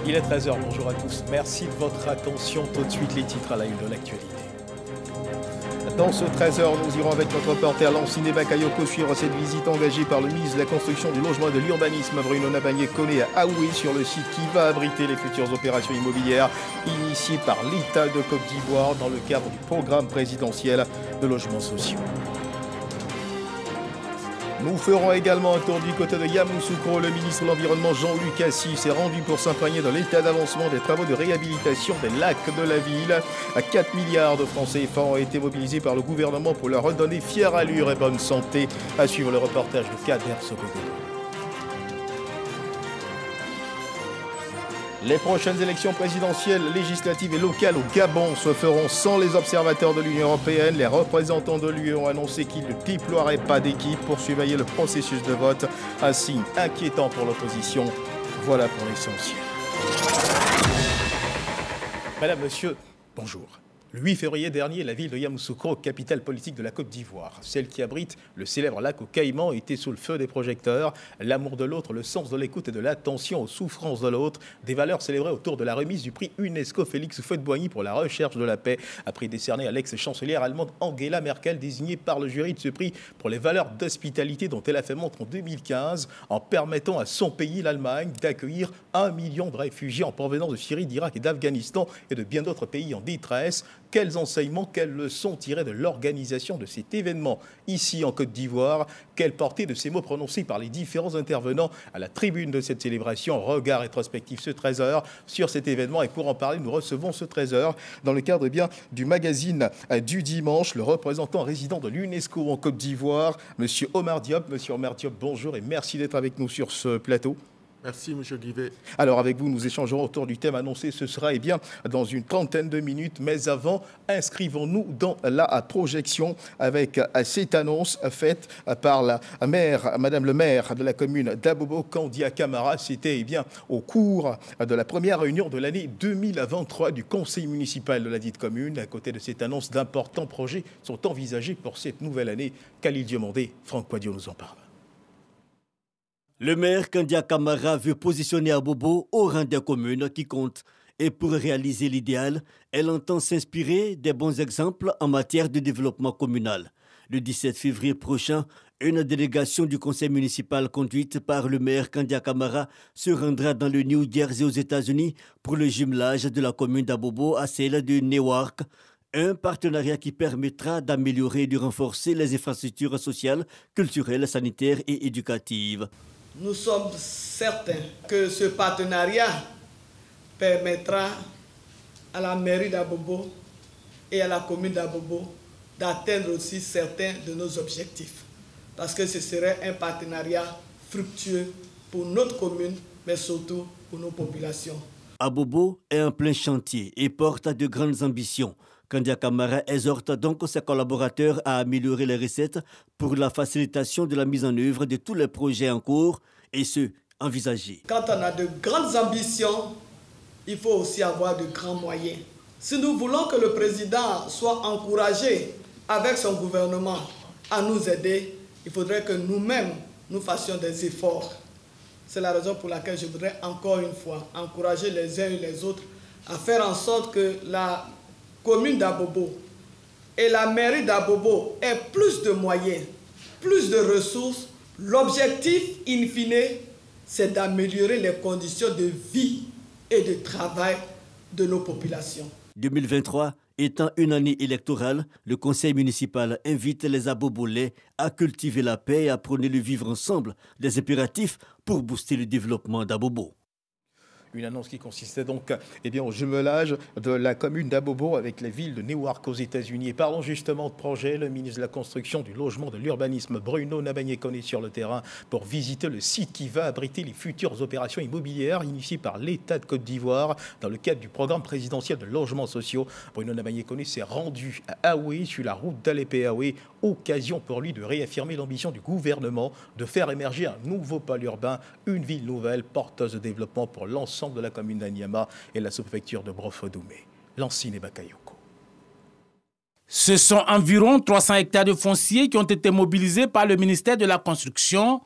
Il est 13 h, bonjour à tous. Merci de votre attention. Tout de suite, les titres à la une de l'actualité. Dans ce 13 h, nous irons avec notre reporter Lanciné Bakayoko suivre cette visite engagée par le ministre de la Construction, du Logement et de l'Urbanisme, Bruno Nabagné-Koné, à Aoué, sur le site qui va abriter les futures opérations immobilières initiées par l'État de Côte d'Ivoire dans le cadre du programme présidentiel de logements sociaux. Nous ferons également un tour du côté de Yamoussoukro. Le ministre de l'Environnement Jean-Luc Assif s'est rendu pour s'imprégner de l'état d'avancement des travaux de réhabilitation des lacs de la ville. 4 milliards de francs CFA ont été mobilisés par le gouvernement pour leur redonner fière allure et bonne santé. À suivre le reportage de Kader Sokoto. Les prochaines élections présidentielles, législatives et locales au Gabon se feront sans les observateurs de l'Union européenne. Les représentants de l'UE ont annoncé qu'ils ne déploieraient pas d'équipe pour surveiller le processus de vote. Un signe inquiétant pour l'opposition. Voilà pour l'essentiel. Madame, monsieur, bonjour. Le 8 février dernier, la ville de Yamoussoukro, capitale politique de la Côte d'Ivoire, celle qui abrite le célèbre lac aux Caïmans, était sous le feu des projecteurs. L'amour de l'autre, le sens de l'écoute et de l'attention aux souffrances de l'autre, des valeurs célébrées autour de la remise du prix UNESCO Félix Houphouët-Boigny pour la recherche de la paix, a prix décerné à l'ex-chancelière allemande Angela Merkel, désignée par le jury de ce prix pour les valeurs d'hospitalité dont elle a fait montre en 2015, en permettant à son pays, l'Allemagne, d'accueillir 1 million de réfugiés en provenance de Syrie, d'Irak et d'Afghanistan et de bien d'autres pays en détresse. Quels enseignements, quelles leçons tirées de l'organisation de cet événement ici en Côte d'Ivoire? Quelle portée de ces mots prononcés par les différents intervenants à la tribune de cette célébration? Regard rétrospectif ce 13 h sur cet événement. Et pour en parler, nous recevons ce 13 h dans le cadre du magazine du dimanche, le représentant résident de l'UNESCO en Côte d'Ivoire, Monsieur Omar Diop. Monsieur Omar Diop, bonjour et merci d'être avec nous sur ce plateau. Merci, M. Guivet. Alors, avec vous, nous échangerons autour du thème annoncé. Ce sera dans une trentaine de minutes. Mais avant, inscrivons-nous dans la projection avec cette annonce faite par la maire, Madame le maire de la commune d'Abobo, Kandia Camara. C'était au cours de la première réunion de l'année 2023 du conseil municipal de la dite commune. À côté de cette annonce, d'importants projets sont envisagés pour cette nouvelle année. Khalil Diomandé, Franck Poidio nous en parle. Le maire Kandia Camara veut positionner Abobo au rang des communes qui comptent. Et pour réaliser l'idéal, elle entend s'inspirer des bons exemples en matière de développement communal. Le 17 février prochain, une délégation du conseil municipal conduite par le maire Kandia Camara se rendra dans le New Jersey aux États-Unis pour le jumelage de la commune d'Abobo à celle de Newark. Un partenariat qui permettra d'améliorer et de renforcer les infrastructures sociales, culturelles, sanitaires et éducatives. Nous sommes certains que ce partenariat permettra à la mairie d'Abobo et à la commune d'Abobo d'atteindre aussi certains de nos objectifs. Parce que ce serait un partenariat fructueux pour notre commune, mais surtout pour nos populations. Abobo est en plein chantier et porte de grandes ambitions. Kandia Camara exhorte donc ses collaborateurs à améliorer les recettes pour la facilitation de la mise en œuvre de tous les projets en cours et ceux envisagés. Quand on a de grandes ambitions, il faut aussi avoir de grands moyens. Si nous voulons que le président soit encouragé avec son gouvernement à nous aider, il faudrait que nous-mêmes, nous fassions des efforts. C'est la raison pour laquelle je voudrais encore une fois encourager les uns et les autres à faire en sorte que la commune d'Abobo et la mairie d'Abobo aient plus de moyens, plus de ressources. L'objectif, in fine, c'est d'améliorer les conditions de vie et de travail de nos populations. 2023 étant une année électorale, le conseil municipal invite les Abobolais à cultiver la paix et à prôner le vivre ensemble, des impératifs pour booster le développement d'Abobo. Une annonce qui consistait donc au jumelage de la commune d'Abobo avec la ville de Newark aux États-Unis. Et parlons justement de projet. Le ministre de la Construction, du Logement, de l'Urbanisme, Bruno Nabagné-Koné, sur le terrain pour visiter le site qui va abriter les futures opérations immobilières initiées par l'État de Côte d'Ivoire dans le cadre du programme présidentiel de logements sociaux. Bruno Nabagné-Koné s'est rendu à Aoué, sur la route d'Alépé-Aoué, occasion pour lui de réaffirmer l'ambition du gouvernement de faire émerger un nouveau pôle urbain, une ville nouvelle porteuse de développement pour l'ensemble de la commune d'Anyama et la sous-préfecture de Brofodoumé. Lanciné Bakayoko. Ce sont environ 300 hectares de foncier qui ont été mobilisés par le ministère de la Construction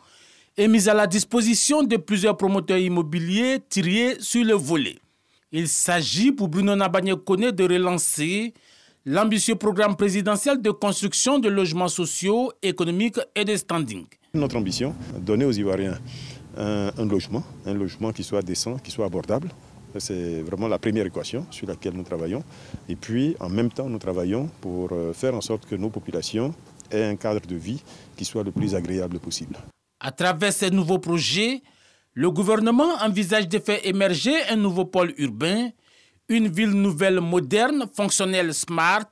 est mise à la disposition de plusieurs promoteurs immobiliers tirés sur le volet. Il s'agit pour Bruno Nabagné-Koné de relancer l'ambitieux programme présidentiel de construction de logements sociaux, économiques et de standing. Notre ambition, donner aux Ivoiriens un logement qui soit décent, qui soit abordable. C'est vraiment la première équation sur laquelle nous travaillons. Et puis, en même temps, nous travaillons pour faire en sorte que nos populations aient un cadre de vie qui soit le plus agréable possible. À travers ces nouveaux projets, le gouvernement envisage de faire émerger un nouveau pôle urbain, une ville nouvelle moderne, fonctionnelle, smart,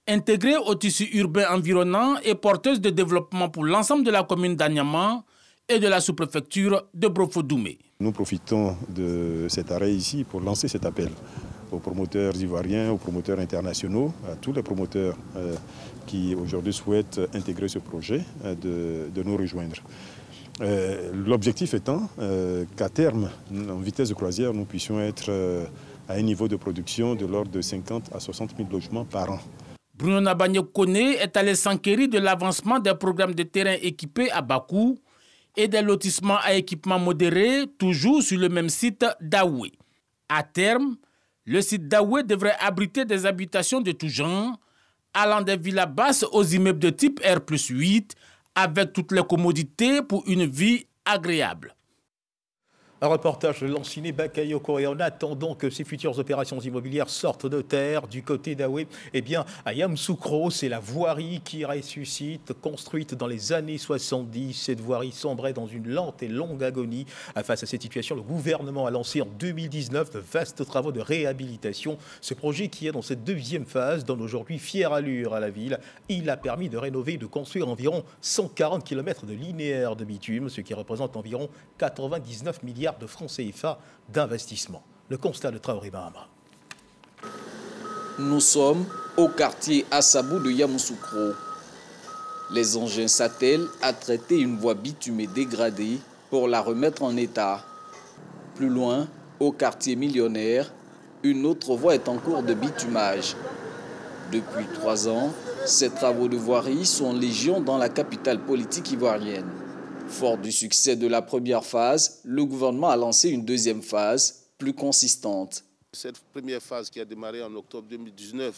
intégrée au tissu urbain environnant et porteuse de développement pour l'ensemble de la commune d'Anyama et de la sous-préfecture de Brofo-Doumé. Nous profitons de cet arrêt ici pour lancer cet appel aux promoteurs ivoiriens, aux promoteurs internationaux, à tous les promoteurs qui aujourd'hui souhaitent intégrer ce projet, de nous rejoindre. L'objectif étant qu'à terme, en vitesse de croisière, nous puissions être à un niveau de production de l'ordre de 50 à 60 000 logements par an. Bruno Nabagné-Koné est allé s'enquérir de l'avancement des programmes de terrain équipés à bas coût et des lotissements à équipement modéré, toujours sur le même site d'Aoué. À terme, le site d'Aoué devrait abriter des habitations de tout genre, allant des villas basses aux immeubles de type R+8, avec toutes les commodités pour une vie agréable. Un reportage de Lanciné Bakayoko, et en attendant que ces futures opérations immobilières sortent de terre du côté d'Aoué, eh bien, à Yamoussoukro, c'est la voirie qui ressuscite, construite dans les années 70. Cette voirie sombrait dans une lente et longue agonie. Face à cette situation, le gouvernement a lancé en 2019 de vastes travaux de réhabilitation. Ce projet, qui est dans cette deuxième phase, donne aujourd'hui fière allure à la ville. Il a permis de rénover et de construire environ 140 km de linéaire de bitume, ce qui représente environ 99 milliards de francs CFA d'investissement. Le constat de Traoré Mahama. Nous sommes au quartier Assabou de Yamoussoukro. Les engins s'attellent à traiter une voie bitumée dégradée pour la remettre en état. Plus loin, au quartier Millionnaire, une autre voie est en cours de bitumage. Depuis 3 ans, ces travaux de voirie sont légion dans la capitale politique ivoirienne. Fort du succès de la première phase, le gouvernement a lancé une deuxième phase, plus consistante. Cette première phase qui a démarré en octobre 2019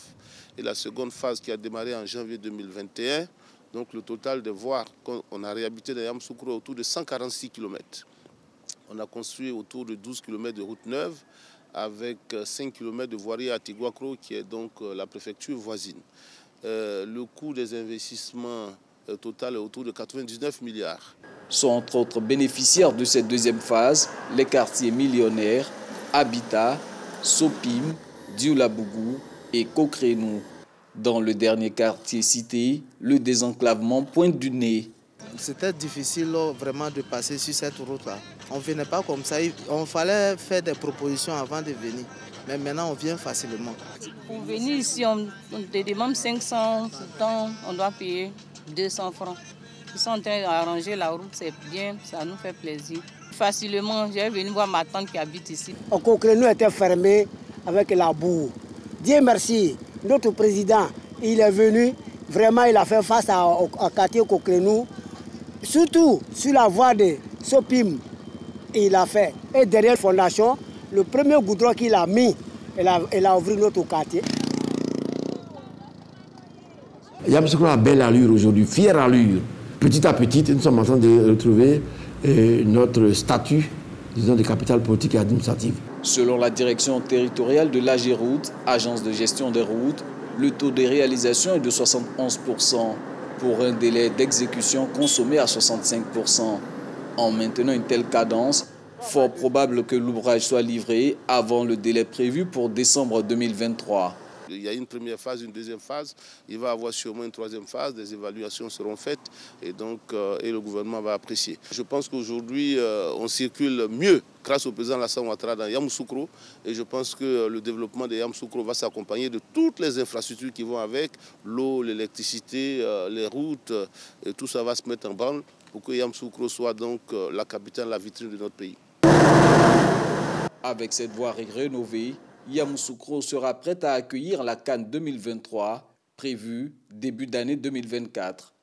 et la seconde phase qui a démarré en janvier 2021, donc le total de voies qu'on a réhabilité dans Yamoussoukro autour de 146 km. On a construit autour de 12 km de routes neuves avec 5 km de voirie à Tiguakro qui est donc la préfecture voisine. Le coût des investissements total est autour de 99 milliards. Sont entre autres bénéficiaires de cette deuxième phase les quartiers Millionnaires, Habitat, Sopim, Dioulabougou et Kokrenou. Dans le dernier quartier cité, le désenclavement pointe du nez. C'était difficile vraiment de passer sur cette route-là. On ne venait pas comme ça, on fallait faire des propositions avant de venir. Mais maintenant, on vient facilement. Pour venir ici, on te demande 500, pourtant on doit payer 200 francs. Ils sont en train d'arranger la route, c'est bien, ça nous fait plaisir. Facilement, j'ai venu voir ma tante qui habite ici. Au Kokrenou était fermé avec la boue. Dieu merci, notre président, il est venu, vraiment il a fait face au quartier Kokrenou, surtout sur la voie de Sopim, il a fait. Et derrière la fondation, le premier goudron qu'il a mis, il a ouvert notre quartier. Yamoussoukro a belle allure aujourd'hui, fière allure. Petit à petit, nous sommes en train de retrouver notre statut, disons, de capitale politique et administrative. Selon la direction territoriale de l'AGEROUTE, agence de gestion des routes, le taux de réalisation est de 71%, pour un délai d'exécution consommé à 65%. En maintenant une telle cadence, fort probable que l'ouvrage soit livré avant le délai prévu pour décembre 2023. Il y a une première phase, une deuxième phase. Il va y avoir sûrement une troisième phase. Des évaluations seront faites et donc le gouvernement va apprécier. Je pense qu'aujourd'hui, on circule mieux grâce au président Alassane Ouattara dans Yamoussoukro. Et je pense que le développement de Yamoussoukro va s'accompagner de toutes les infrastructures qui vont avec, l'eau, l'électricité, les routes. Et tout ça va se mettre en branle pour que Yamoussoukro soit donc la capitale, la vitrine de notre pays. Avec cette voirie rénovée, Yamoussoukro sera prête à accueillir la CAN 2023, prévue début d'année 2024.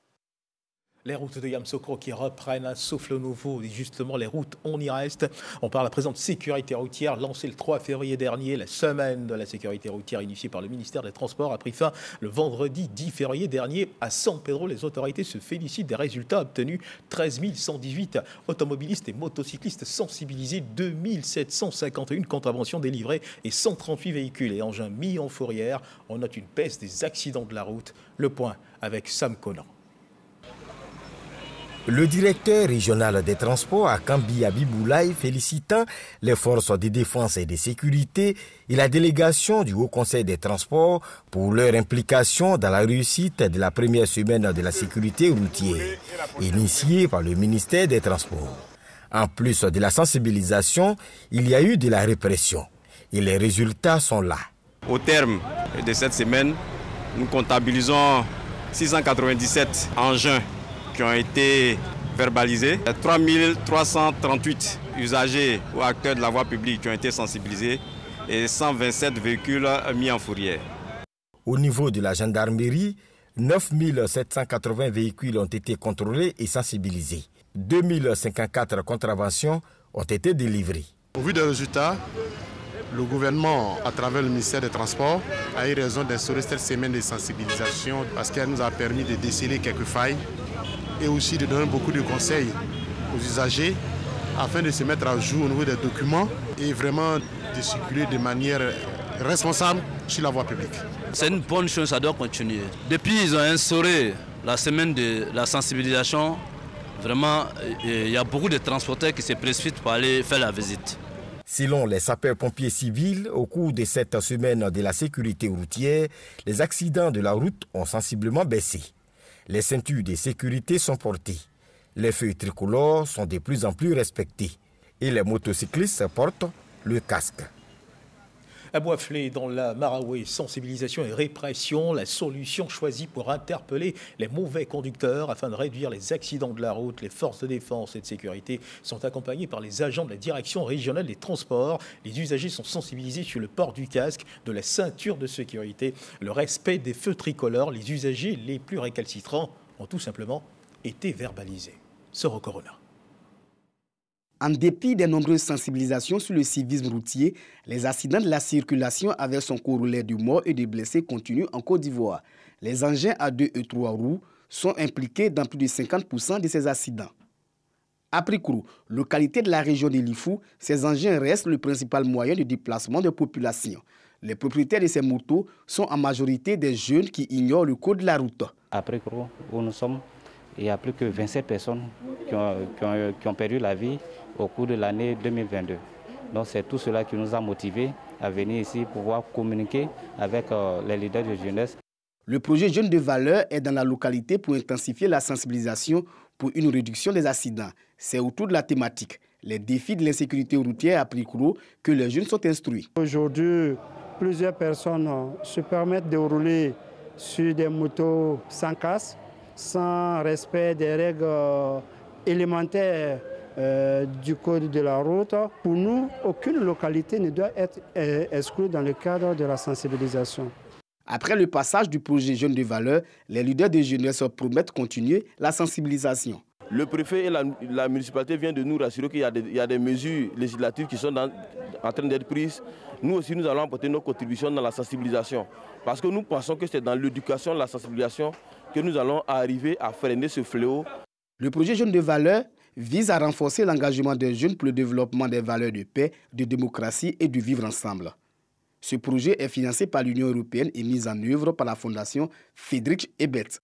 Les routes de Yamoussoukro qui reprennent un souffle nouveau. Et justement, les routes, on y reste. On parle à présent de sécurité routière. Lancée le 3 février dernier, la semaine de la sécurité routière initiée par le ministère des Transports a pris fin le vendredi 10 février dernier à San Pedro. Les autorités se félicitent des résultats obtenus. 13 118 automobilistes et motocyclistes sensibilisés, 2751 contraventions délivrées et 138 véhicules et engins mis en fourrière. On note une baisse des accidents de la route. Le point avec Sam Conan. Le directeur régional des transports à Kambi Abiboulaye félicitant les forces de défense et de sécurité et la délégation du Haut Conseil des transports pour leur implication dans la réussite de la première semaine de la sécurité routière, initiée par le ministère des Transports. En plus de la sensibilisation, il y a eu de la répression et les résultats sont là. Au terme de cette semaine, nous comptabilisons 697 engins qui ont été verbalisés, 3338 usagers ou acteurs de la voie publique qui ont été sensibilisés et 127 véhicules mis en fourrière. Au niveau de la gendarmerie, 9780 véhicules ont été contrôlés et sensibilisés. 2054 contraventions ont été délivrées. Au vu des résultats, le gouvernement, à travers le ministère des Transports, a eu raison d'instaurer cette semaine de sensibilisation parce qu'elle nous a permis de déceler quelques failles et aussi de donner beaucoup de conseils aux usagers afin de se mettre à jour au niveau des documents et vraiment de circuler de manière responsable sur la voie publique. C'est une bonne chose, ça doit continuer. Depuis ils ont instauré la semaine de la sensibilisation, vraiment il y a beaucoup de transporteurs qui se précipitent pour aller faire la visite. Selon les sapeurs-pompiers civils, au cours de cette semaine de la sécurité routière, les accidents de la route ont sensiblement baissé. Les ceintures de sécurité sont portées. Les feux tricolores sont de plus en plus respectés. Et les motocyclistes portent le casque. À Boisflé, dans la Maraoué, sensibilisation et répression, la solution choisie pour interpeller les mauvais conducteurs afin de réduire les accidents de la route. Les forces de défense et de sécurité sont accompagnées par les agents de la direction régionale des transports. Les usagers sont sensibilisés sur le port du casque, de la ceinture de sécurité, le respect des feux tricolores. Les usagers les plus récalcitrants ont tout simplement été verbalisés. Soro Corona. En dépit des nombreuses sensibilisations sur le civisme routier, les accidents de la circulation avec son corollaire de morts et de blessés continuent en Côte d'Ivoire. Les engins à 2 et 3 roues sont impliqués dans plus de 50% de ces accidents. À Prikrou, localité de la région de Lifou, ces engins restent le principal moyen de déplacement des populations. Les propriétaires de ces motos sont en majorité des jeunes qui ignorent le code de la route. À Prikrou, où nous sommes, il y a plus que 27 personnes qui ont perdu la vie au cours de l'année 2022. Donc c'est tout cela qui nous a motivés à venir ici pour pouvoir communiquer avec les leaders de jeunesse. Le projet Jeunes de valeur est dans la localité pour intensifier la sensibilisation pour une réduction des accidents. C'est autour de la thématique, les défis de l'insécurité routière à Prikrou, que les jeunes sont instruits. Aujourd'hui, plusieurs personnes se permettent de rouler sur des motos sans casque, sans respect des règles élémentaires du code de la route. Pour nous, aucune localité ne doit être exclue dans le cadre de la sensibilisation. Après le passage du projet Jeunes de valeur, les leaders de jeunesse promettent continuer la sensibilisation. Le préfet et la municipalité viennent de nous rassurer qu'il y a des mesures législatives qui sont en train d'être prises. Nous aussi, nous allons apporter nos contributions dans la sensibilisation. Parce que nous pensons que c'est dans l'éducation, la sensibilisation, que nous allons arriver à freiner ce fléau. Le projet Jeunes de valeur vise à renforcer l'engagement des jeunes pour le développement des valeurs de paix, de démocratie et du vivre ensemble. Ce projet est financé par l'Union européenne et mis en œuvre par la Fondation Friedrich Ebert.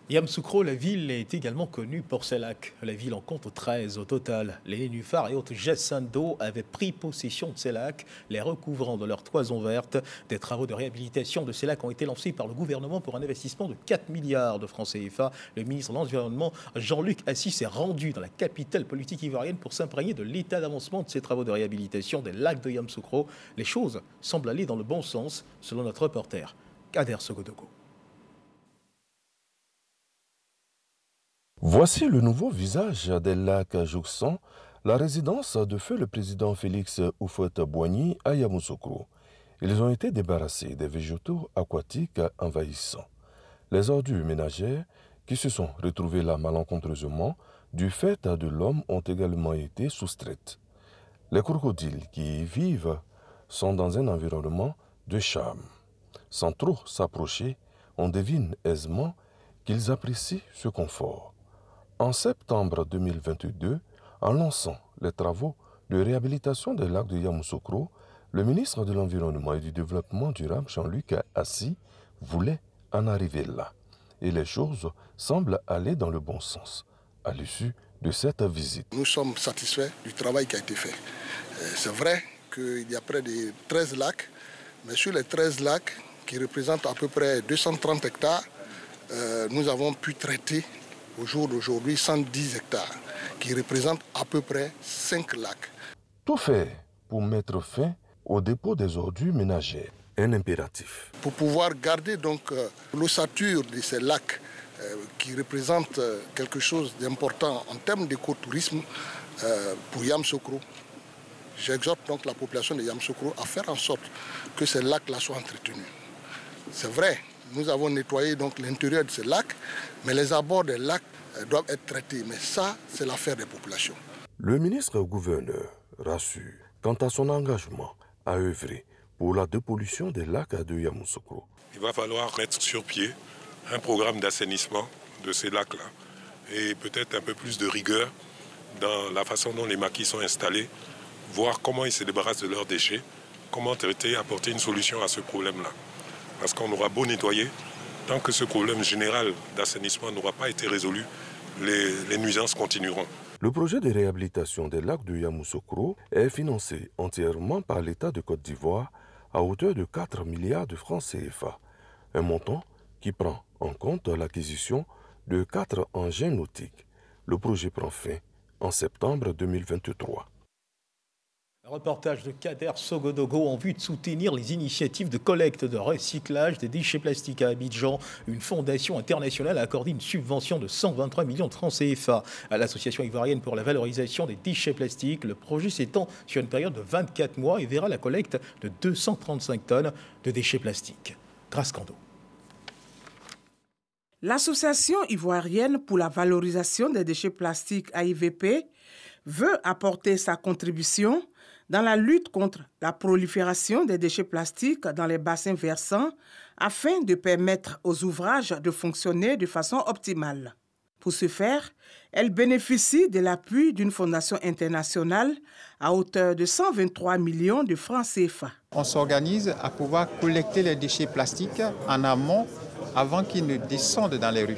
Yamoussoukro, la ville, est également connue pour ses lacs. La ville en compte 13 au total. Les nénuphars et autres jassins d'eau avaient pris possession de ces lacs, les recouvrant de leur toison verte. Des travaux de réhabilitation de ces lacs ont été lancés par le gouvernement pour un investissement de 4 milliards de francs CFA. Le ministre de l'Environnement, Jean-Luc Assis, s'est rendu dans la capitale politique ivoirienne pour s'imprégner de l'état d'avancement de ces travaux de réhabilitation des lacs de Yamoussoukro. Les choses semblent aller dans le bon sens, selon notre reporter, Kader Sogodoko. Voici le nouveau visage des lacs jouxtant la résidence de feu le président Félix Houphouët-Boigny à Yamoussoukro. Ils ont été débarrassés des végétaux aquatiques envahissants. Les ordures ménagères qui se sont retrouvées là malencontreusement du fait de l'homme ont également été soustraites. Les crocodiles qui y vivent sont dans un environnement de charme. Sans trop s'approcher, on devine aisément qu'ils apprécient ce confort. En septembre 2022, en lançant les travaux de réhabilitation des lacs de Yamoussoukro, le ministre de l'Environnement et du Développement durable, Jean-Luc Assis, voulait en arriver là. Et les choses semblent aller dans le bon sens à l'issue de cette visite. Nous sommes satisfaits du travail qui a été fait. C'est vrai qu'il y a près de 13 lacs, mais sur les 13 lacs, qui représentent à peu près 230 hectares, nous avons pu traiter au jour d'aujourd'hui 110 hectares, qui représentent à peu près 5 lacs. Tout fait pour mettre fin au dépôt des ordures ménagères, un impératif. Pour pouvoir garder donc l'ossature de ces lacs qui représentent quelque chose d'important en termes d'écotourisme pour Yamoussoukro, j'exhorte donc la population de Yamoussoukro à faire en sorte que ces lacs-là soient entretenus. C'est vrai, nous avons nettoyé donc l'intérieur de ces lacs, mais les abords des lacs doivent être traités. Mais ça, c'est l'affaire des populations. Le ministre-gouverneur rassure quant à son engagement à œuvrer pour la dépollution des lacs de Yamoussoukro. Il va falloir mettre sur pied un programme d'assainissement de ces lacs-là et peut-être un peu plus de rigueur dans la façon dont les maquis sont installés, voir comment ils se débarrassent de leurs déchets, comment traiter, apporter une solution à ce problème-là. Parce qu'on aura beau nettoyer, tant que ce problème général d'assainissement n'aura pas été résolu, les nuisances continueront. Le projet de réhabilitation des lacs de Yamoussoukro est financé entièrement par l'État de Côte d'Ivoire à hauteur de 4 milliards de francs CFA, un montant qui prend en compte l'acquisition de 4 engins nautiques. Le projet prend fin en septembre 2023. Reportage de Kader Sogodogo en vue de soutenir les initiatives de collecte de recyclage des déchets plastiques à Abidjan. Une fondation internationale a accordé une subvention de 123 millions de francs CFA à l'Association ivoirienne pour la valorisation des déchets plastiques. Le projet s'étend sur une période de 24 mois et verra la collecte de 235 tonnes de déchets plastiques. Grâce Kando. L'Association ivoirienne pour la valorisation des déchets plastiques AIVP veut apporter sa contribution dans la lutte contre la prolifération des déchets plastiques dans les bassins versants afin de permettre aux ouvrages de fonctionner de façon optimale. Pour ce faire, elle bénéficie de l'appui d'une fondation internationale à hauteur de 123 millions de francs CFA. On s'organise à pouvoir collecter les déchets plastiques en amont avant qu'ils ne descendent dans les rues.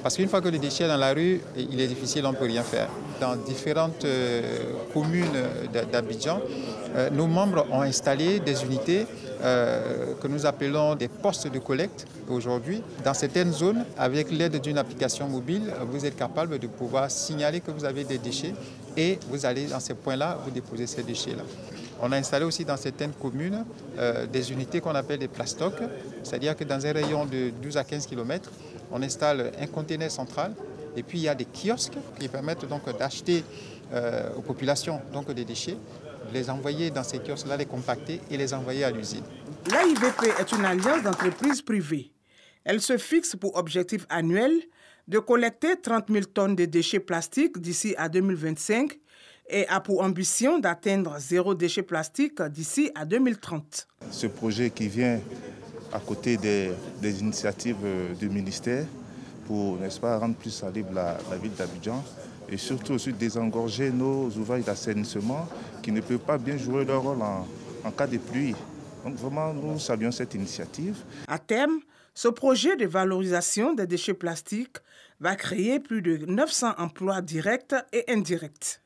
Parce qu'une fois que le déchet est dans la rue, il est difficile, on ne peut rien faire. Dans différentes communes d'Abidjan, nos membres ont installé des unités que nous appelons des postes de collecte aujourd'hui. Dans certaines zones, avec l'aide d'une application mobile, vous êtes capable de pouvoir signaler que vous avez des déchets et vous allez dans ces points-là, vous déposez ces déchets-là. On a installé aussi dans certaines communes des unités qu'on appelle des plastocs, c'est-à-dire que dans un rayon de 12 à 15 km, on installe un conteneur central et puis il y a des kiosques qui permettent donc d'acheter aux populations donc des déchets, de les envoyer dans ces kiosques-là, les compacter et les envoyer à l'usine. L'AIVP est une alliance d'entreprises privées. Elle se fixe pour objectif annuel de collecter 30 000 tonnes de déchets plastiques d'ici à 2025 et a pour ambition d'atteindre 0 déchet plastique d'ici à 2030. Ce projet qui vient à côté des initiatives du ministère pour, n'est-ce pas, rendre plus libre la ville d'Abidjan et surtout aussi désengorger nos ouvrages d'assainissement qui ne peuvent pas bien jouer leur rôle en cas de pluie. Donc vraiment, nous saluons cette initiative. À terme, ce projet de valorisation des déchets plastiques va créer plus de 900 emplois directs et indirects.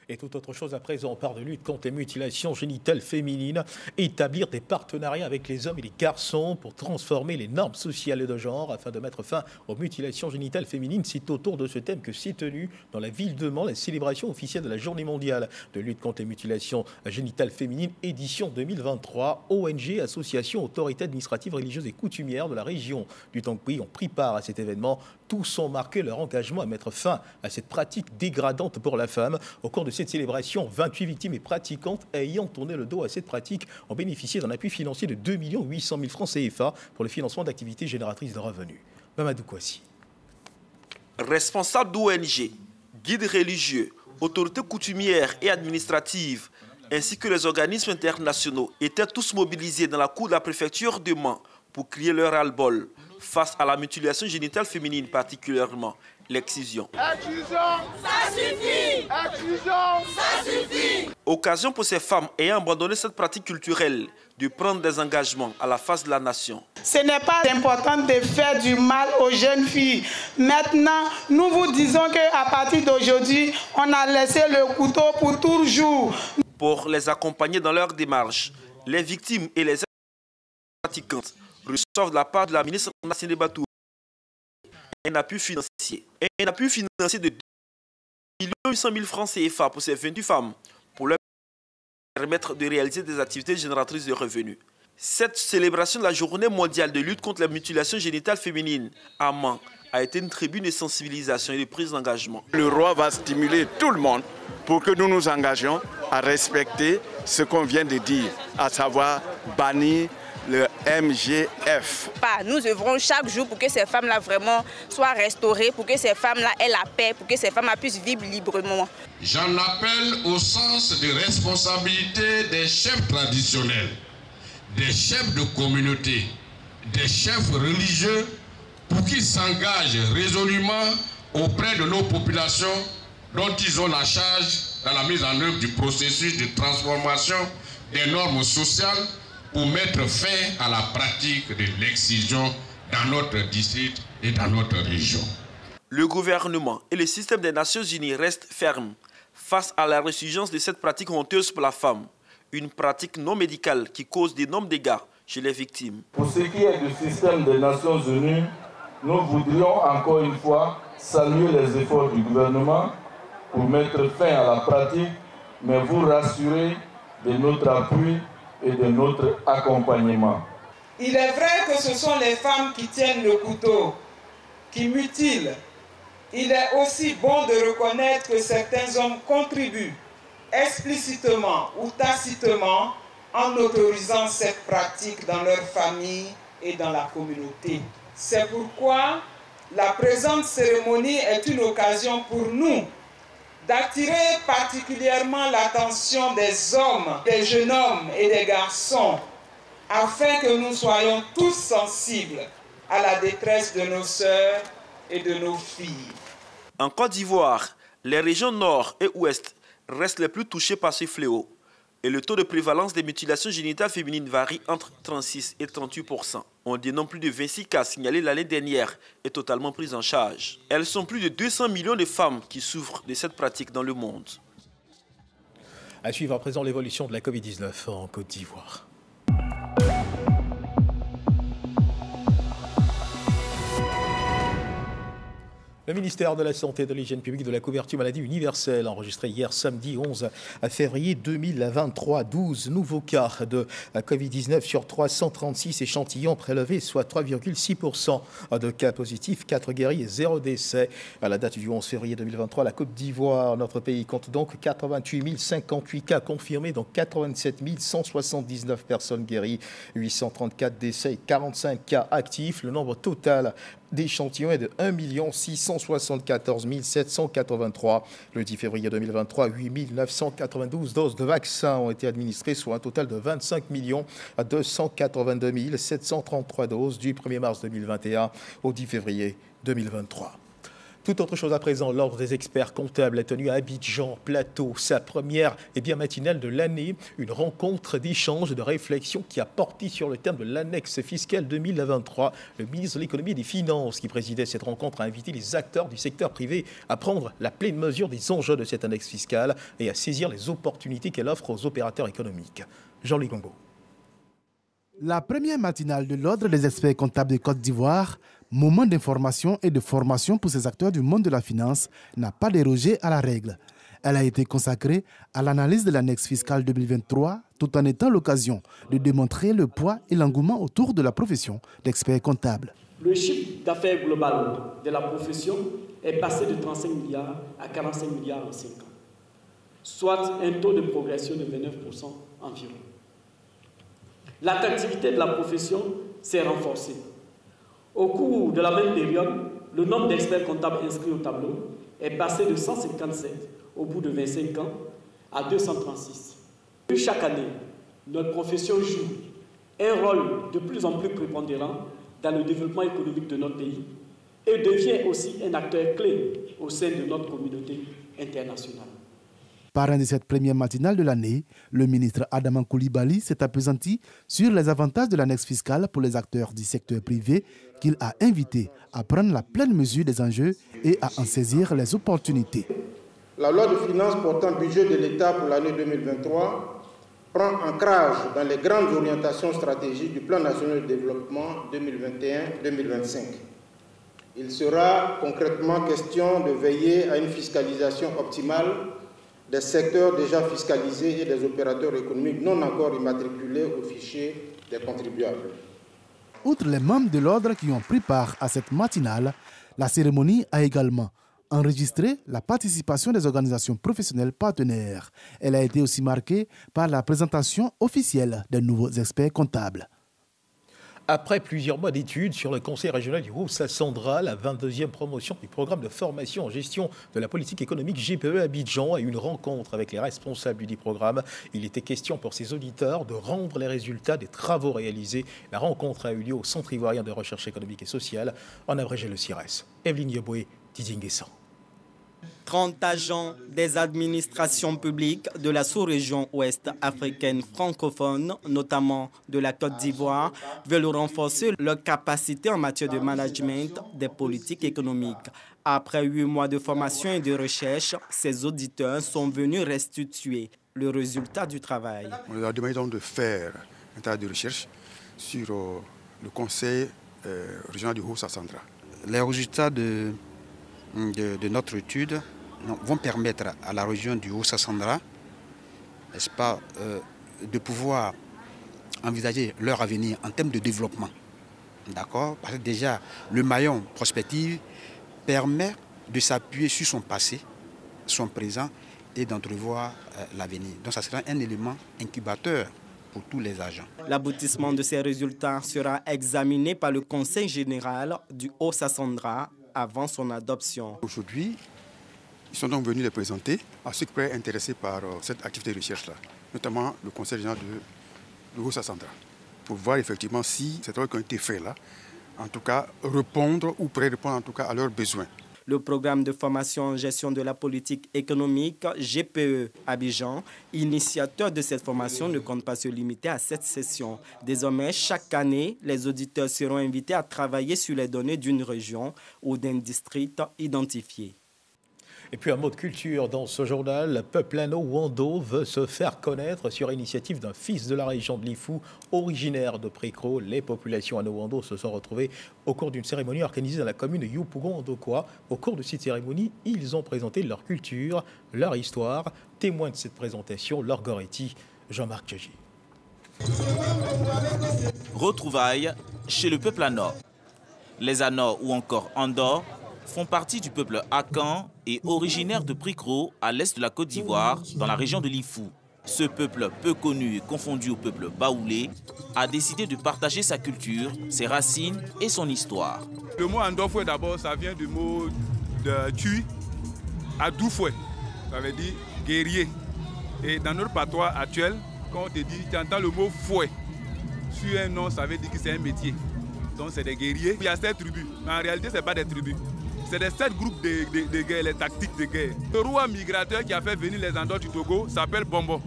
Et toute autre chose à présent, on parle de lutte contre les mutilations génitales féminines, établir des partenariats avec les hommes et les garçons pour transformer les normes sociales de genre afin de mettre fin aux mutilations génitales féminines. C'est autour de ce thème que s'est tenue dans la ville de Mans la célébration officielle de la Journée mondiale de lutte contre les mutilations génitales féminines, édition 2023. ONG, associations, autorités administratives, religieuses et coutumières de la région du Tangui ont pris part à cet événement. Tous ont marqué leur engagement à mettre fin à cette pratique dégradante pour la femme. Au cours de cette célébration, 28 victimes et pratiquantes ayant tourné le dos à cette pratique ont bénéficié d'un appui financier de 2 800 000 francs CFA pour le financement d'activités génératrices de revenus. Mamadou Kouassi. Responsables d'ONG, guides religieux, autorités coutumières et administratives, ainsi que les organismes internationaux étaient tous mobilisés dans la cour de la préfecture de Mans pour crier leur ras-le-bol face à la mutilation génitale féminine, particulièrement l'excision. Exclusion, ça suffit! Exclusion, ça suffit! Occasion pour ces femmes ayant abandonné cette pratique culturelle de prendre des engagements à la face de la nation. Ce n'est pas important de faire du mal aux jeunes filles. Maintenant, nous vous disons qu'à partir d'aujourd'hui, on a laissé le couteau pour toujours. Pour les accompagner dans leur démarche, les victimes et les pratiquantes reçoivent de la part de la ministre Nassine Batou un appui financier. Un appui financier de 2 800 000 francs CFA pour ces 28 femmes pour leur permettre de réaliser des activités génératrices de revenus. Cette célébration de la journée mondiale de lutte contre la mutilation génitale féminine à Mans a été une tribune de sensibilisation et de prise d'engagement. Le roi va stimuler tout le monde pour que nous nous engagions à respecter ce qu'on vient de dire, à savoir bannir le MGF. Nous œuvrons chaque jour pour que ces femmes-là vraiment soient restaurées, pour que ces femmes-là aient la paix, pour que ces femmes-là puissent vivre librement. J'en appelle au sens de responsabilité des chefs traditionnels, des chefs de communauté, des chefs religieux, pour qu'ils s'engagent résolument auprès de nos populations dont ils ont la charge dans la mise en œuvre du processus de transformation des normes sociales pour mettre fin à la pratique de l'excision dans notre district et dans notre région. Le gouvernement et le système des Nations Unies restent fermes face à la résurgence de cette pratique honteuse pour la femme, une pratique non médicale qui cause d'énormes dégâts chez les victimes. Pour ce qui est du système des Nations Unies, nous voudrions encore une fois saluer les efforts du gouvernement pour mettre fin à la pratique, mais vous rassurer de notre appui et de notre accompagnement. Il est vrai que ce sont les femmes qui tiennent le couteau, qui mutilent. Il est aussi bon de reconnaître que certains hommes contribuent explicitement ou tacitement en autorisant cette pratique dans leur famille et dans la communauté. C'est pourquoi la présente cérémonie est une occasion pour nous d'attirer particulièrement l'attention des hommes, des jeunes hommes et des garçons, afin que nous soyons tous sensibles à la détresse de nos sœurs et de nos filles. En Côte d'Ivoire, les régions nord et ouest restent les plus touchées par ce fléau et le taux de prévalence des mutilations génitales féminines varie entre 36 et 38%. On dénombre plus de 26 cas signalés l'année dernière et totalement pris en charge. Elles sont plus de 200 millions de femmes qui souffrent de cette pratique dans le monde. À suivre à présent l'évolution de la Covid-19 en Côte d'Ivoire. Le ministère de la Santé et de l'Hygiène publique de la couverture maladie universelle a enregistré hier samedi 11 février 2023 12 nouveaux cas de Covid-19 sur 336 échantillons prélevés, soit 3,6% de cas positifs, 4 guéris et 0 décès. À la date du 11 février 2023, la Côte d'Ivoire, notre pays, compte donc 88 058 cas confirmés, dont 87 179 personnes guéries, 834 décès et 45 cas actifs. Le nombre total d'échantillons est de 1 674 783. Le 10 février 2023, 8 992 doses de vaccins ont été administrées, soit un total de 25 282 733 doses du 1er mars 2021 au 10 février 2023. Toute autre chose à présent, l'Ordre des experts comptables a tenu à Abidjan, Plateau, sa première matinale de l'année, une rencontre d'échange, de réflexion qui a porté sur le thème de l'annexe fiscale 2023. Le ministre de l'Économie et des Finances qui présidait cette rencontre a invité les acteurs du secteur privé à prendre la pleine mesure des enjeux de cette annexe fiscale et à saisir les opportunités qu'elle offre aux opérateurs économiques. Jean-Louis Gongo. La première matinale de l'Ordre des experts comptables de Côte d'Ivoire, moment d'information et de formation pour ces acteurs du monde de la finance, n'a pas dérogé à la règle. Elle a été consacrée à l'analyse de l'annexe fiscale 2023, tout en étant l'occasion de démontrer le poids et l'engouement autour de la profession d'expert comptable. Le chiffre d'affaires global de la profession est passé de 35 milliards à 45 milliards en 5 ans, soit un taux de progression de 29% environ. L'attractivité de la profession s'est renforcée. Au cours de la même période, le nombre d'experts comptables inscrits au tableau est passé de 157 au bout de 25 ans à 236. Chaque année, notre profession joue un rôle de plus en plus prépondérant dans le développement économique de notre pays et devient aussi un acteur clé au sein de notre communauté internationale. Parrain de cette première matinale de l'année, le ministre Adama Coulibaly s'est appesanti sur les avantages de l'annexe fiscale pour les acteurs du secteur privé qu'il a invité à prendre la pleine mesure des enjeux et à en saisir les opportunités. La loi de finances portant budget de l'État pour l'année 2023 prend ancrage dans les grandes orientations stratégiques du Plan national de développement 2021-2025. Il sera concrètement question de veiller à une fiscalisation optimale des secteurs déjà fiscalisés et des opérateurs économiques non encore immatriculés au fichier des contribuables. Outre les membres de l'ordre qui ont pris part à cette matinale, la cérémonie a également enregistré la participation des organisations professionnelles partenaires. Elle a été aussi marquée par la présentation officielle des nouveaux experts comptables. Après plusieurs mois d'études sur le Conseil régional du Haut-Sassandra, la 22e promotion du programme de formation en gestion de la politique économique GPE Abidjan a eu une rencontre avec les responsables du dit programme. Il était question pour ses auditeurs de rendre les résultats des travaux réalisés. La rencontre a eu lieu au Centre ivoirien de recherche économique et sociale, en abrégé le CIRES. Evelyne Yeboué, Didier Nguessan. 30 agents des administrations publiques de la sous-région ouest africaine francophone, notamment de la Côte d'Ivoire, veulent renforcer leur capacité en matière de management des politiques économiques. Après 8 mois de formation et de recherche, ces auditeurs sont venus restituer le résultat du travail. On leur a demandé donc de faire un travail de recherche sur le Conseil régional du Haut-Sassandra. Les résultats de notre étude vont permettre à la région du Haut-Sassandra, n'est-ce pas, de pouvoir envisager leur avenir en termes de développement. D'accord ? Parce que déjà, le maillon prospective permet de s'appuyer sur son passé, son présent et d'entrevoir l'avenir. Donc ça sera un élément incubateur pour tous les agents. L'aboutissement de ces résultats sera examiné par le Conseil général du Haut-Sassandra avant son adoption. Aujourd'hui, ils sont donc venus les présenter à ceux qui pourraient être intéressés par cette activité de recherche-là, notamment le Conseil général de Haut-Sassandra, pour voir effectivement si ces travaux qui ont été faits là, en tout cas, répondre ou pourraient répondre en tout cas à leurs besoins. Le programme de formation en gestion de la politique économique GPE Abidjan, initiateur de cette formation, ne compte pas se limiter à cette session. Désormais, chaque année, les auditeurs seront invités à travailler sur les données d'une région ou d'un district identifié. Et puis un mot de culture dans ce journal. Le peuple Ano-Wando veut se faire connaître sur initiative d'un fils de la région de Lifou, originaire de Précro. Les populations Ano-Wando se sont retrouvées au cours d'une cérémonie organisée dans la commune de Yopougon-Ndokwa. Au cours de cette cérémonie, ils ont présenté leur culture, leur histoire. Témoin de cette présentation, Laure Goretti, Jean-Marc Tchaji. Retrouvailles chez le peuple Ano. Les Ano ou encore Ando font partie du peuple Akan et originaire de Prikro, à l'est de la Côte d'Ivoire, dans la région de Lifou. Ce peuple peu connu et confondu au peuple baoulé a décidé de partager sa culture, ses racines et son histoire. Le mot Andofoué d'abord, ça vient du mot de Tui, Adoufoué, ça veut dire guerrier. Et dans notre patois actuel, quand on te dit, tu entends le mot fouet, sur un nom, ça veut dire que c'est un métier. Donc c'est des guerriers. Il y a 7 tribus, mais en réalité, ce n'est pas des tribus. C'est des 7 groupes de guerre, les tactiques de guerre. Le roi migrateur qui a fait venir les Andos du Togo s'appelle Bombo.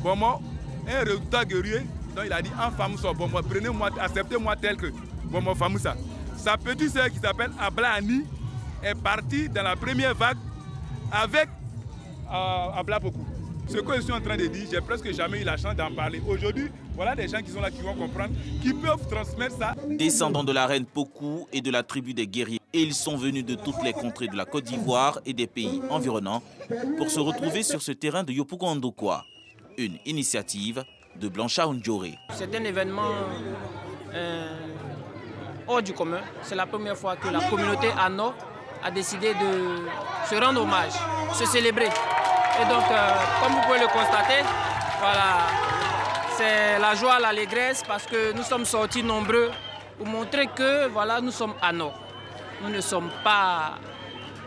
Bombo, un résultat guerrier, donc il a dit en Famoussa, Bombo, prenez-moi, acceptez-moi tel que Bombo Famoussa. Sa petite sœur qui s'appelle Ablani est partie dans la première vague avec Abla Pokou. Ce que je suis en train de dire, j'ai presque jamais eu la chance d'en parler. Aujourd'hui, voilà des gens qui sont là, qui vont comprendre, qui peuvent transmettre ça. Descendants de la reine Pokou et de la tribu des guerriers, et ils sont venus de toutes les contrées de la Côte d'Ivoire et des pays environnants pour se retrouver sur ce terrain de Yopougon-Ndokwa, une initiative de Blanchard Ndjoré. C'est un événement hors du commun. C'est la première fois que la communauté Ano a décidé de se rendre hommage, se célébrer. Et donc, comme vous pouvez le constater, voilà, c'est la joie, l'allégresse, parce que nous sommes sortis nombreux pour montrer que voilà, nous sommes Ano. nous ne sommes pas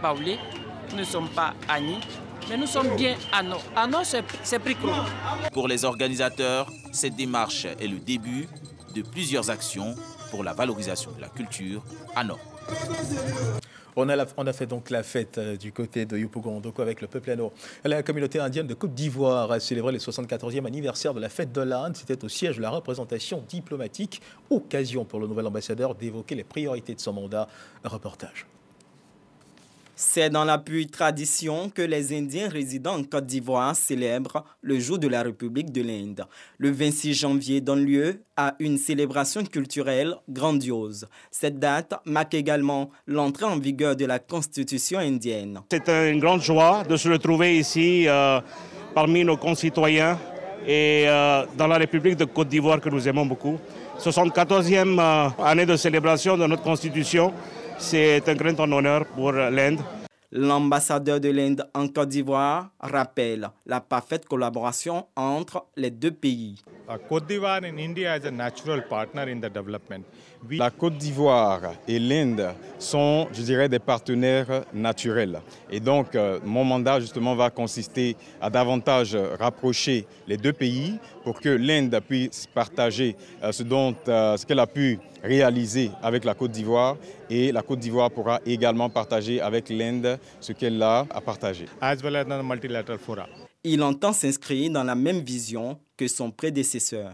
Baoulé, nous ne sommes pas Agni, mais nous sommes bien à Nord. À Nord, c'est Pricro. Pour les organisateurs, cette démarche est le début de plusieurs actions pour la valorisation de la culture à Nord. On a fait donc la fête du côté de Yopougon-Ndoko avec le peuple Ano. La communauté indienne de Côte d'Ivoire a célébré le 74e anniversaire de la fête de l'Inde. C'était au siège de la représentation diplomatique. Occasion pour le nouvel ambassadeur d'évoquer les priorités de son mandat. Un reportage. C'est dans la pure tradition que les Indiens résidant en Côte d'Ivoire célèbrent le jour de la République de l'Inde. Le 26 janvier donne lieu à une célébration culturelle grandiose. Cette date marque également l'entrée en vigueur de la Constitution indienne. C'est une grande joie de se retrouver ici parmi nos concitoyens et dans la République de Côte d'Ivoire que nous aimons beaucoup. 74e année de célébration de notre Constitution. C'est un grand honneur pour l'Inde. L'ambassadeur de l'Inde en Côte d'Ivoire rappelle la parfaite collaboration entre les deux pays. Côte d'Ivoire and India is a natural partner in the development. La Côte d'Ivoire et l'Inde sont, je dirais, des partenaires naturels. Et donc, mon mandat, justement, va consister à davantage rapprocher les deux pays pour que l'Inde puisse partager ce qu'elle a pu réaliser avec la Côte d'Ivoire et la Côte d'Ivoire pourra également partager avec l'Inde ce qu'elle a à partager. As well as the multilateral fora. Il entend s'inscrire dans la même vision que son prédécesseur.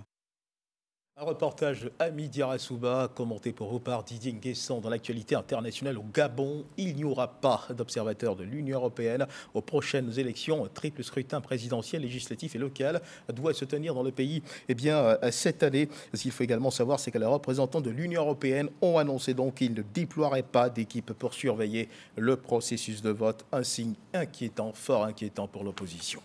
Un reportage de Ami Diarra-Souba, commenté pour vous par Didier Nguessan. Dans l'actualité internationale au Gabon, il n'y aura pas d'observateurs de l'Union européenne aux prochaines élections. Un triple scrutin présidentiel, législatif et local doit se tenir dans le pays cette année. Ce qu'il faut également savoir, c'est que les représentants de l'Union européenne ont annoncé donc qu'ils ne déploieraient pas d'équipe pour surveiller le processus de vote. Un signe inquiétant, fort inquiétant pour l'opposition.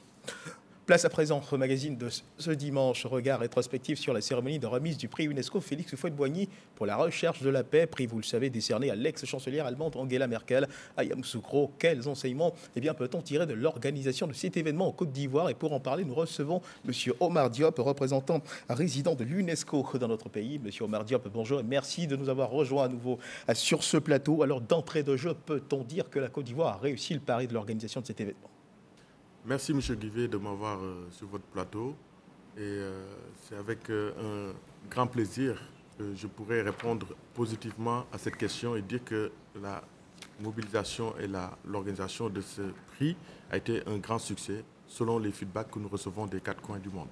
Place à présent au magazine de ce dimanche, regard rétrospectif sur la cérémonie de remise du prix UNESCO Félix Houphouët-Boigny pour la recherche de la paix, prix, vous le savez, décerné à l'ex-chancelière allemande Angela Merkel, à Yamoussoukro. Quels enseignements peut-on tirer de l'organisation de cet événement en Côte d'Ivoire? Et pour en parler, nous recevons M. Omar Diop, représentant résident de l'UNESCO dans notre pays. M. Omar Diop, bonjour et merci de nous avoir rejoints à nouveau sur ce plateau. Alors, d'entrée de jeu, peut-on dire que la Côte d'Ivoire a réussi le pari de l'organisation de cet événement? Merci M. Guivet de m'avoir sur votre plateau et c'est avec un grand plaisir que je pourrais répondre positivement à cette question et dire que la mobilisation et l'organisation de ce prix a été un grand succès selon les feedbacks que nous recevons des quatre coins du monde.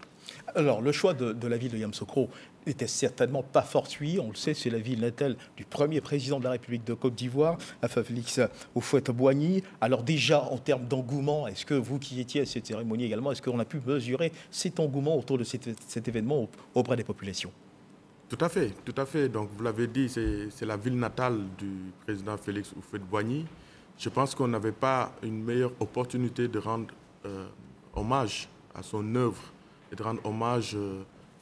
Alors, le choix de la ville de Yamoussoukro n'était certainement pas fortuit. On le sait, c'est la ville natale du premier président de la République de Côte d'Ivoire, Félix Houphouët-Boigny. Alors déjà, en termes d'engouement, est-ce que vous qui étiez à cette cérémonie également, est-ce qu'on a pu mesurer cet engouement autour de cet événement auprès des populations? Tout à fait, tout à fait. Donc, vous l'avez dit, c'est la ville natale du président Félix Houphouët-Boigny. Je pense qu'on n'avait pas une meilleure opportunité de rendre hommage à son œuvre et de rendre hommage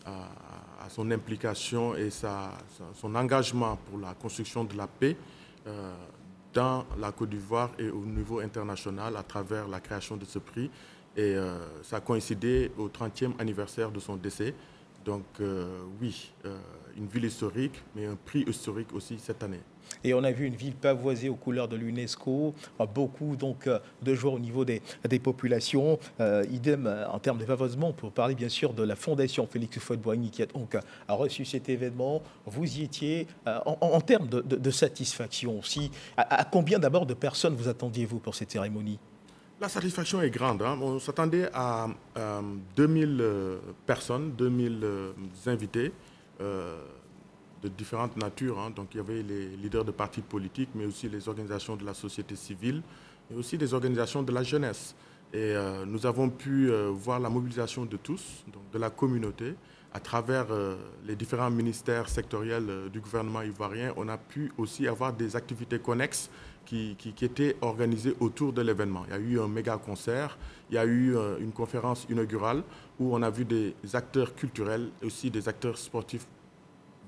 à son implication et son engagement pour la construction de la paix dans la Côte d'Ivoire et au niveau international à travers la création de ce prix. Et ça a coïncidé au 30e anniversaire de son décès. Donc oui, une ville historique, mais un prix historique aussi cette année. Et on a vu une ville pavoisée aux couleurs de l'UNESCO, beaucoup donc de joie au niveau des populations. Idem en termes de pavoisement, pour parler bien sûr de la Fondation Félix Houphouët-Boigny qui a reçu cet événement. Vous y étiez en termes de satisfaction aussi. À combien d'abord de personnes vous attendiez-vous pour cette cérémonie? La satisfaction est grande. On s'attendait à 2000 personnes, 2000 invités de différentes natures. Donc il y avait les leaders de partis politiques, mais aussi les organisations de la société civile, et aussi des organisations de la jeunesse. Et nous avons pu voir la mobilisation de tous, donc de la communauté, à travers les différents ministères sectoriels du gouvernement ivoirien. On a pu aussi avoir des activités connexes qui étaient organisées autour de l'événement. Il y a eu un méga concert, il y a eu une conférence inaugurale où on a vu des acteurs culturels et aussi des acteurs sportifs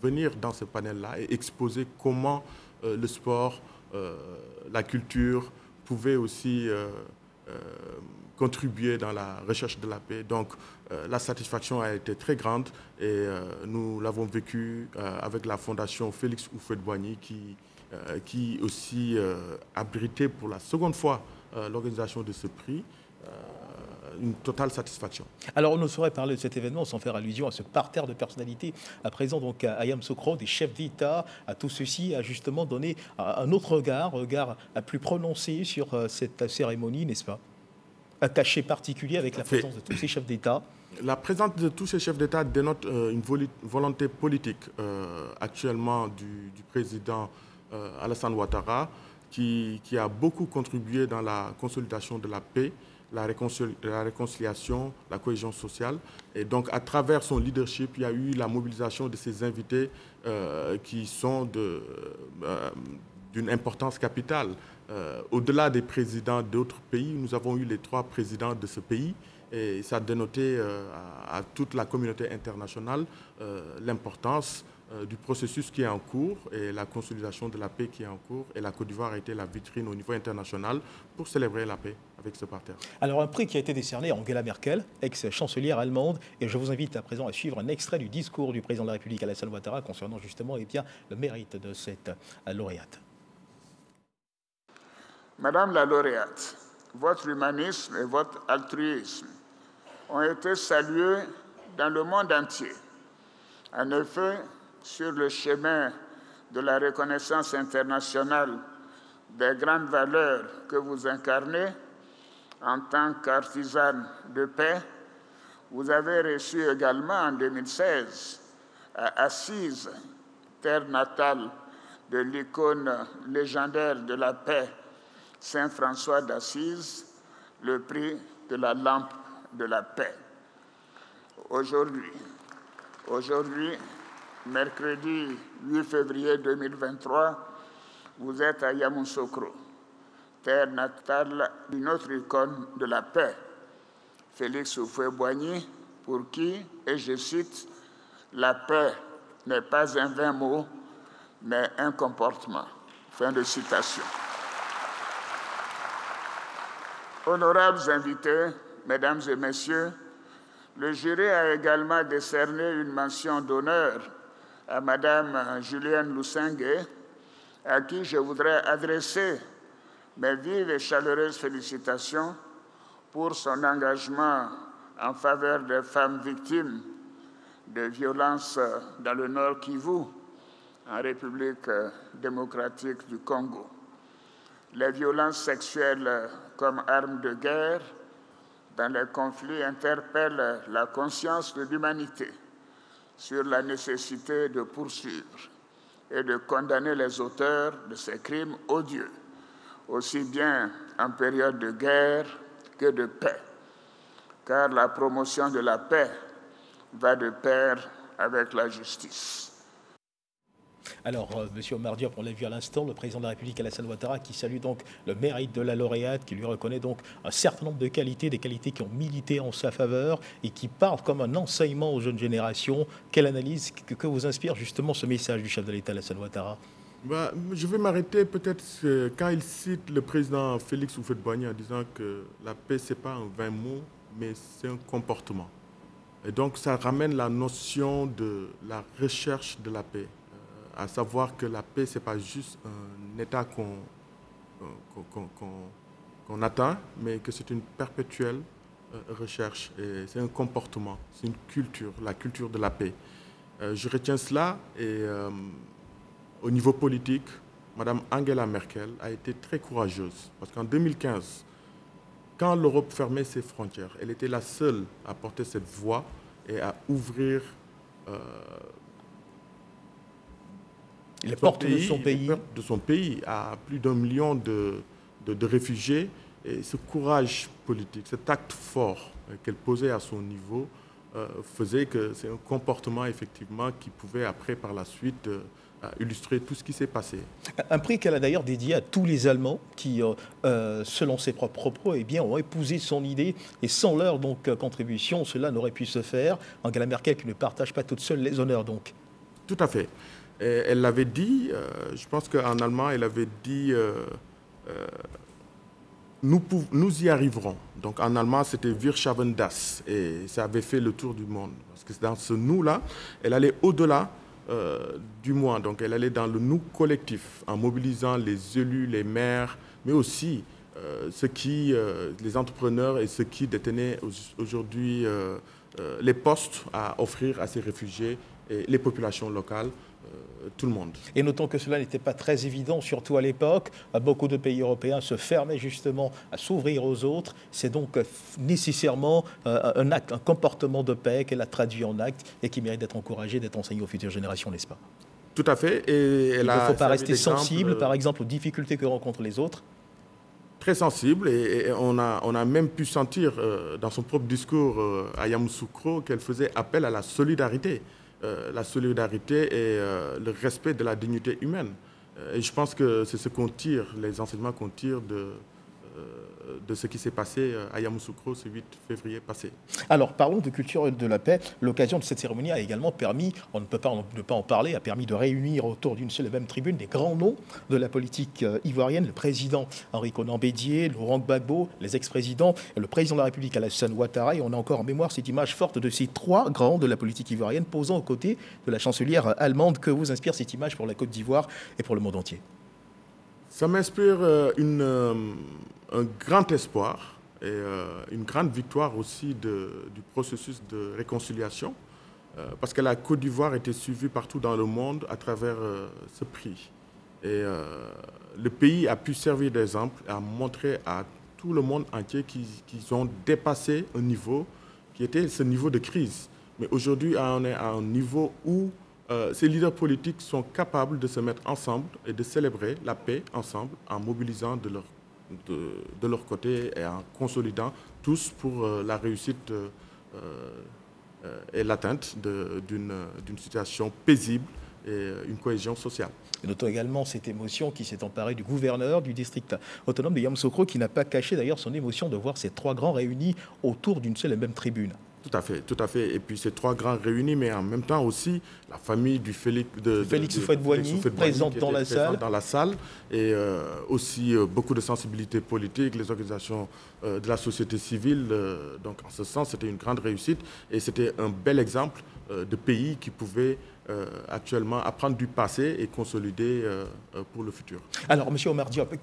venir dans ce panel-là et exposer comment le sport, la culture pouvaient aussi contribuer dans la recherche de la paix. Donc la satisfaction a été très grande et nous l'avons vécu avec la Fondation Félix Houphouët-Boigny qui qui aussi abritait pour la seconde fois l'organisation de ce prix. Une totale satisfaction. Alors, on ne saurait parler de cet événement sans faire allusion à ce parterre de personnalités à présent, donc à Yamoussoukro, des chefs d'État, à tout ceci, a justement donné un autre regard plus prononcé sur cette cérémonie, n'est-ce pas? Un cachet particulier avec la présence de tous ces chefs d'État. La présence de tous ces chefs d'État dénote une volonté politique actuellement du président Alassane Ouattara, qui a beaucoup contribué dans la consolidation de la paix, la réconciliation, la cohésion sociale. Et donc, à travers son leadership, il y a eu la mobilisation de ces invités qui sont d'une importance capitale. Au-delà des présidents d'autres pays, nous avons eu les 3 présidents de ce pays. Et ça a dénoté à toute la communauté internationale l'importance du processus qui est en cours et la consolidation de la paix qui est en cours. Et la Côte d'Ivoire a été la vitrine au niveau international pour célébrer la paix avec ce parterre. Alors, un prix qui a été décerné à Angela Merkel, ex-chancelière allemande. Et je vous invite à présent à suivre un extrait du discours du président de la République, Alassane Ouattara, concernant justement le mérite de cette lauréate. Madame la lauréate, votre humanisme et votre altruisme ont été salués dans le monde entier. En effet, sur le chemin de la reconnaissance internationale des grandes valeurs que vous incarnez en tant qu'artisane de paix, vous avez reçu également en 2016 à Assise, terre natale de l'icône légendaire de la paix, Saint François d'Assise, le prix de la lampe de la paix. Aujourd'hui, mercredi 8 février 2023, vous êtes à Yamoussoukro, terre natale d'une autre icône de la paix, Félix Houphouët-Boigny, pour qui, et je cite, « La paix n'est pas un vain mot, mais un comportement ». Fin de citation. Honorables invités, Mesdames et Messieurs, le jury a également décerné une mention d'honneur à Madame Julienne Lusenge, à qui je voudrais adresser mes vives et chaleureuses félicitations pour son engagement en faveur des femmes victimes de violences dans le Nord Kivu, en République démocratique du Congo. Les violences sexuelles comme armes de guerre dans les conflits interpellent la conscience de l'humanité sur la nécessité de poursuivre et de condamner les auteurs de ces crimes odieux, aussi bien en période de guerre que de paix, car la promotion de la paix va de pair avec la justice. Alors, M. Omar Diop, on l'a vu à l'instant, le président de la République, Alassane Ouattara, qui salue donc le mérite de la lauréate, qui lui reconnaît donc un certain nombre de qualités, des qualités qui ont milité en sa faveur et qui parlent comme un enseignement aux jeunes générations. Quelle analyse que vous inspire justement ce message du chef de l'État, Alassane Ouattara? Je vais m'arrêter peut-être quand il cite le président Félix Houphouët-Boigny en disant que la paix, ce n'est pas un vain mot, mais c'est un comportement. Et donc, ça ramène la notion de la recherche de la paix. À savoir que la paix, ce n'est pas juste un état qu'on atteint, mais que c'est une perpétuelle recherche. C'est un comportement, c'est une culture, la culture de la paix. Je retiens cela et au niveau politique, Mme Angela Merkel a été très courageuse. Parce qu'en 2015, quand l'Europe fermait ses frontières, elle était la seule à porter cette voix et à ouvrir les portes de son pays à plus d'1 million de réfugiés. Et ce courage politique, cet acte fort qu'elle posait à son niveau faisait que c'est un comportement effectivement qui pouvait après par la suite illustrer tout ce qui s'est passé. Un prix qu'elle a d'ailleurs dédié à tous les Allemands qui, selon ses propres propos, ont épousé son idée et sans leur contribution, cela n'aurait pu se faire. Angela Merkel qui ne partage pas toute seule les honneurs donc. Tout à fait. Elle l'avait dit, je pense qu'en allemand, elle avait dit nous y arriverons. Donc en allemand, c'était Wir schaffen das. Et ça avait fait le tour du monde. Parce que dans ce nous-là, elle allait au-delà du mois. Donc elle allait dans le nous collectif en mobilisant les élus, les maires, mais aussi les entrepreneurs et ceux qui détenaient aujourd'hui les postes à offrir à ces réfugiés et les populations locales. Tout le monde. Et notons que cela n'était pas très évident, surtout à l'époque. Beaucoup de pays européens se fermaient justement à s'ouvrir aux autres. C'est donc nécessairement un acte, un comportement de paix qu'elle a traduit en acte et qui mérite d'être encouragé, d'être enseigné aux futures générations, n'est-ce pas? Tout à fait. Et il ne faut pas rester sensible, par exemple, aux difficultés que rencontrent les autres. Très sensible, et on a même pu sentir dans son propre discours à Yamoussoukro qu'elle faisait appel à la solidarité. La solidarité et le respect de la dignité humaine. Et je pense que c'est ce qu'on tire, les enseignements qu'on tire de ce qui s'est passé à Yamoussoukro ce 8 février passé. Alors, parlons de culture de la paix. L'occasion de cette cérémonie a également permis, on ne peut pas ne pas en parler, a permis de réunir autour d'une seule et même tribune des grands noms de la politique ivoirienne, le président Henri Konan Bédié, Laurent Gbagbo, les ex-présidents, le président de la République Alassane Ouattara. Et on a encore en mémoire cette image forte de ces trois grands de la politique ivoirienne posant aux côtés de la chancelière allemande. Que vous inspire cette image pour la Côte d'Ivoire et pour le monde entier? Ça m'inspire un grand espoir et une grande victoire aussi du processus de réconciliation, parce que la Côte d'Ivoire était suivie partout dans le monde à travers ce prix. Et le pays a pu servir d'exemple et a montré à tout le monde entier qu'ils ont dépassé un niveau qui était ce niveau de crise. Mais aujourd'hui, on est à un niveau où ces leaders politiques sont capables de se mettre ensemble et de célébrer la paix ensemble en mobilisant de leur côté et en consolidant tous pour la réussite et l'atteinte d'une situation paisible et une cohésion sociale. Et notons également cette émotion qui s'est emparée du gouverneur du district autonome de Yamoussoukro, qui n'a pas caché d'ailleurs son émotion de voir ces trois grands réunis autour d'une seule et même tribune. Tout à fait, tout à fait. Et puis ces trois grands réunis, mais en même temps aussi la famille du Félix Houphouët-Boigny, présente dans la salle. Et aussi beaucoup de sensibilité politique, les organisations de la société civile. Donc en ce sens, c'était une grande réussite et c'était un bel exemple de pays qui pouvait actuellement apprendre du passé et consolider pour le futur. Alors, M. Omar Diop,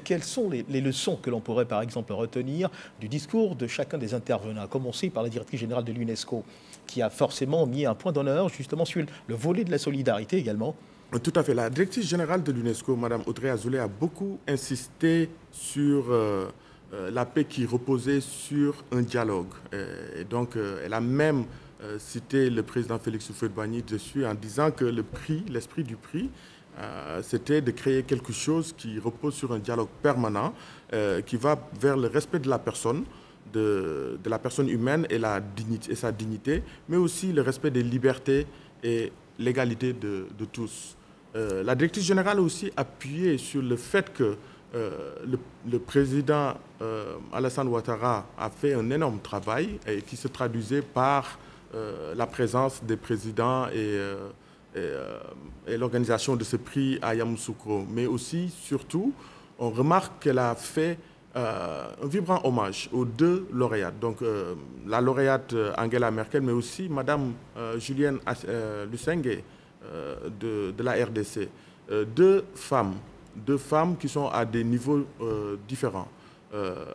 quelles sont les leçons que l'on pourrait, par exemple, retenir du discours de chacun des intervenants, à commencer par la directrice générale de l'UNESCO, qui a forcément mis un point d'honneur justement sur le volet de la solidarité également? Tout à fait. La directrice générale de l'UNESCO, Mme Audrey Azoulay, a beaucoup insisté sur la paix qui reposait sur un dialogue. Et donc, elle a même cité le président Félix Houphouët-Boigny dessus en disant que l'esprit du prix, c'était de créer quelque chose qui repose sur un dialogue permanent, qui va vers le respect de la personne, de la personne humaine et sa dignité, mais aussi le respect des libertés et l'égalité de tous. La directrice générale a aussi appuyé sur le fait que le président Alassane Ouattara a fait un énorme travail et qui se traduisait par la présence des présidents et l'organisation de ce prix à Yamoussoukro. Mais aussi, surtout, on remarque qu'elle a fait un vibrant hommage aux deux lauréates. Donc, la lauréate Angela Merkel, mais aussi Mme Julienne Lusenge de la RDC. Deux femmes qui sont à des niveaux différents.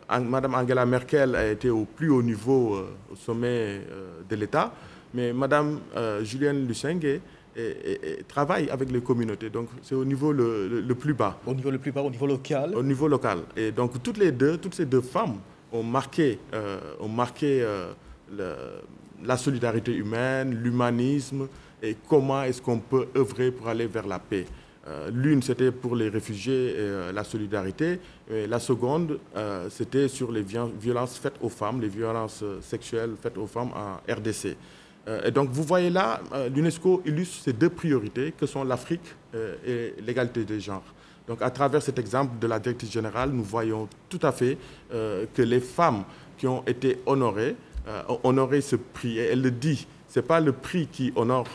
Madame Angela Merkel a été au plus haut niveau au sommet de l'État, mais Madame Julienne Lusenge travaille avec les communautés, donc c'est au niveau le plus bas. Au niveau le plus bas, au niveau local. Au niveau local. Et donc toutes ces deux femmes ont marqué la solidarité humaine, l'humanisme et comment est-ce qu'on peut œuvrer pour aller vers la paix. L'une, c'était pour les réfugiés et la solidarité. Et la seconde, c'était sur les violences faites aux femmes, les violences sexuelles faites aux femmes en RDC. Et donc, vous voyez là, l'UNESCO illustre ces deux priorités que sont l'Afrique et l'égalité des genres. Donc, à travers cet exemple de la directrice générale, nous voyons tout à fait que les femmes qui ont été honorées ont honoré ce prix. Et elle le dit, ce n'est pas le prix qui honore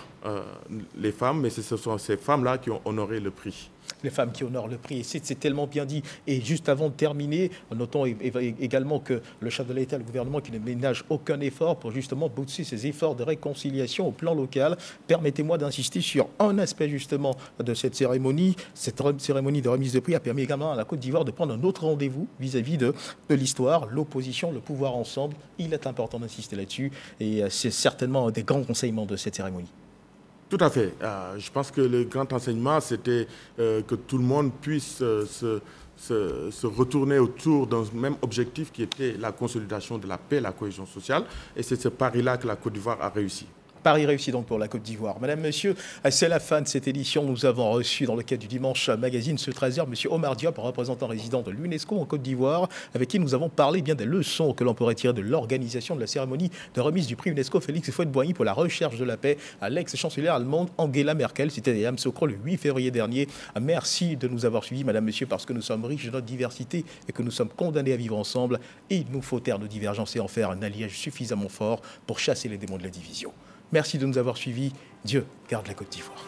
les femmes, mais ce sont ces femmes-là qui ont honoré le prix. les femmes qui honorent le prix. Et c'est tellement bien dit. Et juste avant de terminer, notons également que le chef de l'État, le gouvernement, qui ne ménage aucun effort pour justement booster ces efforts de réconciliation au plan local. Permettez-moi d'insister sur un aspect justement de cette cérémonie. Cette cérémonie de remise de prix a permis également à la Côte d'Ivoire de prendre un autre rendez-vous vis-à-vis de l'histoire, l'opposition, le pouvoir ensemble. Il est important d'insister là-dessus et c'est certainement un des grands enseignements de cette cérémonie. Tout à fait. Je pense que le grand enseignement, c'était que tout le monde puisse se retourner autour d'un même objectif qui était la consolidation de la paix, la cohésion sociale. Et c'est ce pari-là que la Côte d'Ivoire a réussi. Paris réussi donc pour la Côte d'Ivoire. Madame, Monsieur, c'est la fin de cette édition. Nous avons reçu dans le cadre du Dimanche Magazine ce 13h, Monsieur Omar Diop, représentant résident de l'UNESCO en Côte d'Ivoire, avec qui nous avons parlé bien des leçons que l'on pourrait tirer de l'organisation de la cérémonie de remise du prix UNESCO Félix Houphouët-Boigny pour la recherche de la paix à l'ex-chancelière allemande Angela Merkel. C'était à Yamoussoukro le 8 février dernier. Merci de nous avoir suivis, Madame, Monsieur, parce que nous sommes riches de notre diversité et que nous sommes condamnés à vivre ensemble. Et il nous faut taire nos divergences et en faire un alliage suffisamment fort pour chasser les démons de la division. Merci de nous avoir suivis. Dieu garde la Côte d'Ivoire.